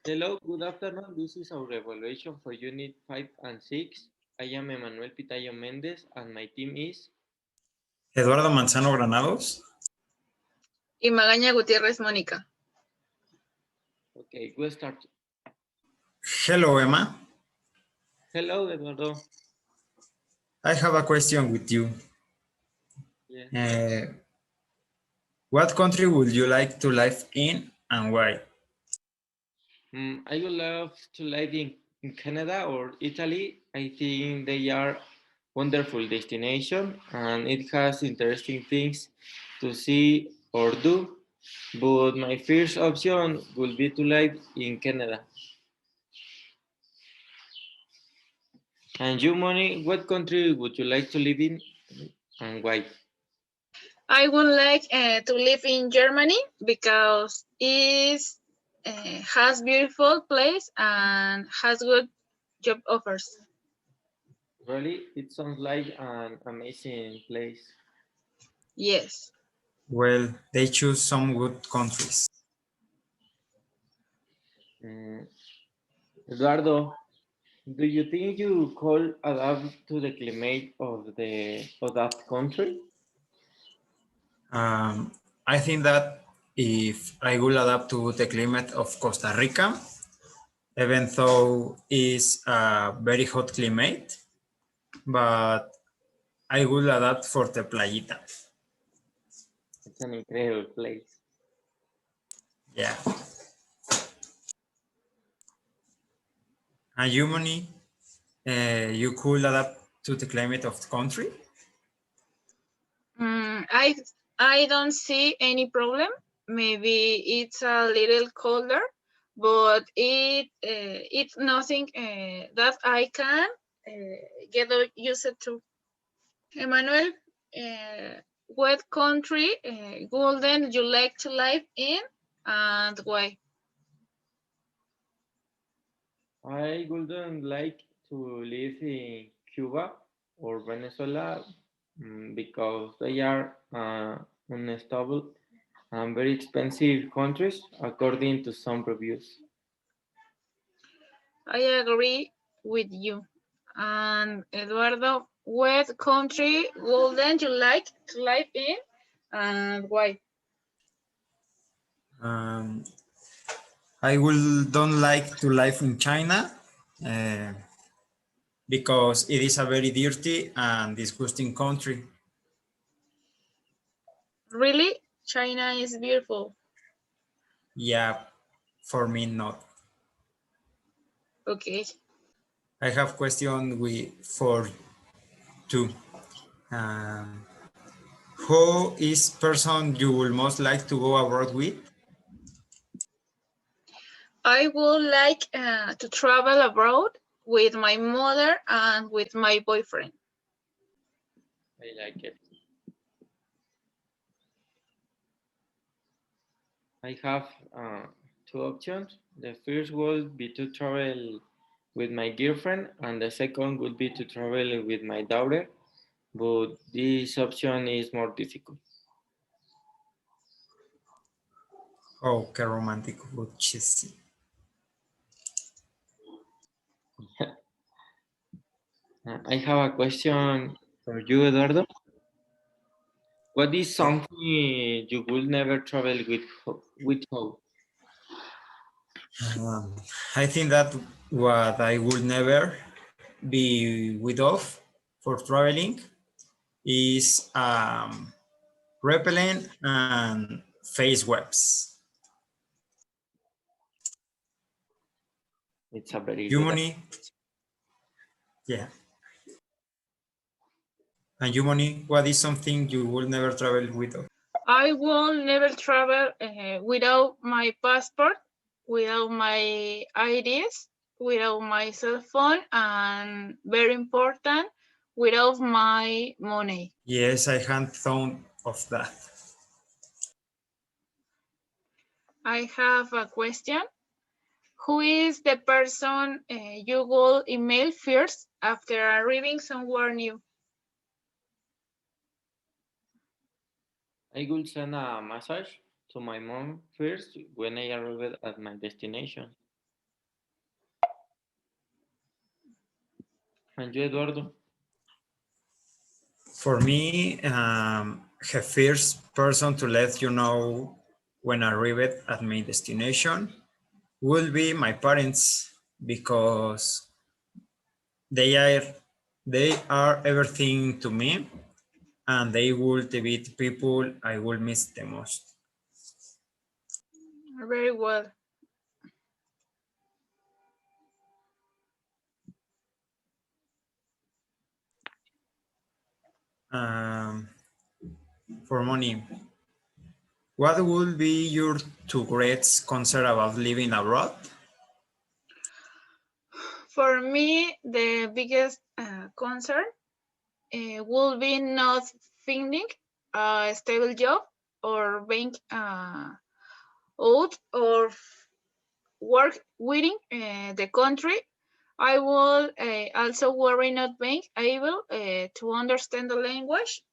Hello, good afternoon. This is our evaluation for Unit 5 and 6. I am Emmanuel Pitayo Mendez and my team is... Eduardo Manzano Granados. Y Magaña Gutiérrez Mónica. Okay, we'll start. Hello, Emma. Hello, Eduardo. I have a question with you. Yeah. What country would you like to live in and why? I would love to live in Canada or Italy. I think they are wonderful destination and it has interesting things to see or do. But my first option would be to live in Canada. And you, Moni, what country would you like to live in and why? I would like to live in Germany because it has beautiful place and has good job offers. Really, it sounds like an amazing place. Yes. Well, they choose some good countries. Eduardo, do you think you could adapt to the climate of that country? I think that if I will adapt to the climate of Costa Rica, even though it's a very hot climate, but I will adapt for the playita. It's an incredible place. Yeah. And you, Moni, you could adapt to the climate of the country? I don't see any problem. Maybe it's a little colder, but it's nothing that I can get used to. Emmanuel, what country wouldn't you like to live in and why? I wouldn't like to live in Cuba or Venezuela because they are unstable and very expensive countries, according to some reviews. I agree with you. And Eduardo, what country wouldn't you like to live in and why? I don't like to live in China because it is a very dirty and disgusting country. Really? China is beautiful. Yeah, for me not. Okay. I have question for two. Who is person you would most like to go abroad with? I would like to travel abroad with my mother and with my boyfriend. I like it. I have two options. The first would be to travel with my girlfriend, and the second would be to travel with my daughter, but this option is more difficult. Oh, qué romántico. Chis. I have a question for you, Eduardo. What is something you will never travel with how? I think that what I would never be with off for traveling is repellent and face webs. It's a very good. Humani, yeah. And Humani, what is something you will never travel with off? I will never travel without my passport, without my IDs, without my cell phone, and very important, without my money. Yes, I hadn't thought of that. I have a question. Who is the person you will email first after arriving somewhere new? I will send a message to my mom first when I arrive at my destination. And you, Eduardo? For me, the first person to let you know when I arrived at my destination will be my parents, because they are everything to me, and they will be the people I will miss the most. Very well. For money, what would be your two greatest concern about living abroad? For me, the biggest concern will be not finding a stable job or being out or work within the country. I will also worry not being able to understand the language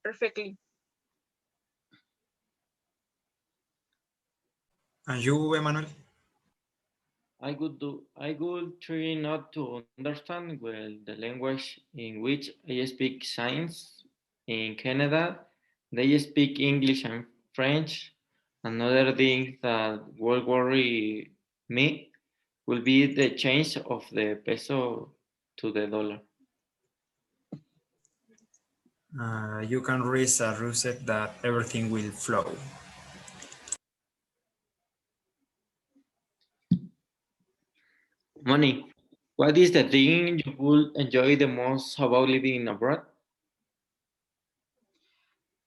perfectly. And you, Emmanuel? I would try not to understand well the language in which I speak science. In Canada, they speak English and French. Another thing that will worry me will be the change of the peso to the dollar. You can raise a reset that everything will flow. Money. What is the thing you would enjoy the most about living abroad?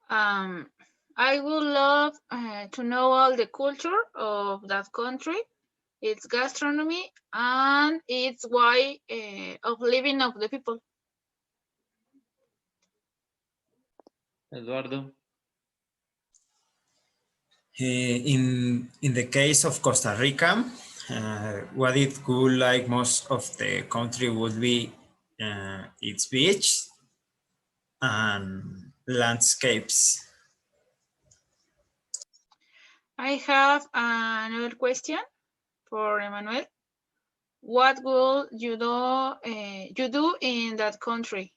I would love to know all the culture of that country, its gastronomy, and its way of living of the people. Eduardo? In the case of Costa Rica, what it could like most of the country would be its beach and landscapes. I have another question for Emmanuel. What will you do in that country?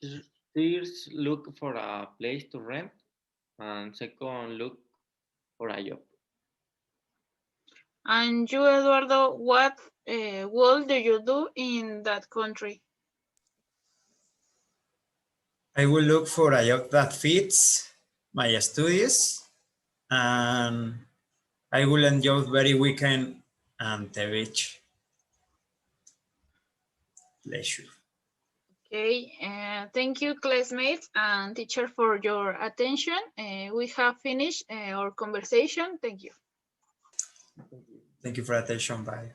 First, look for a place to rent, and second, look for a job. And you, Eduardo, what will you do in that country? I will look for a job that fits my studies, and I will enjoy very weekend and the beach leisure. Okay, thank you, classmates and teacher, for your attention. We have finished our conversation. Thank you. Thank you for attention. Bye.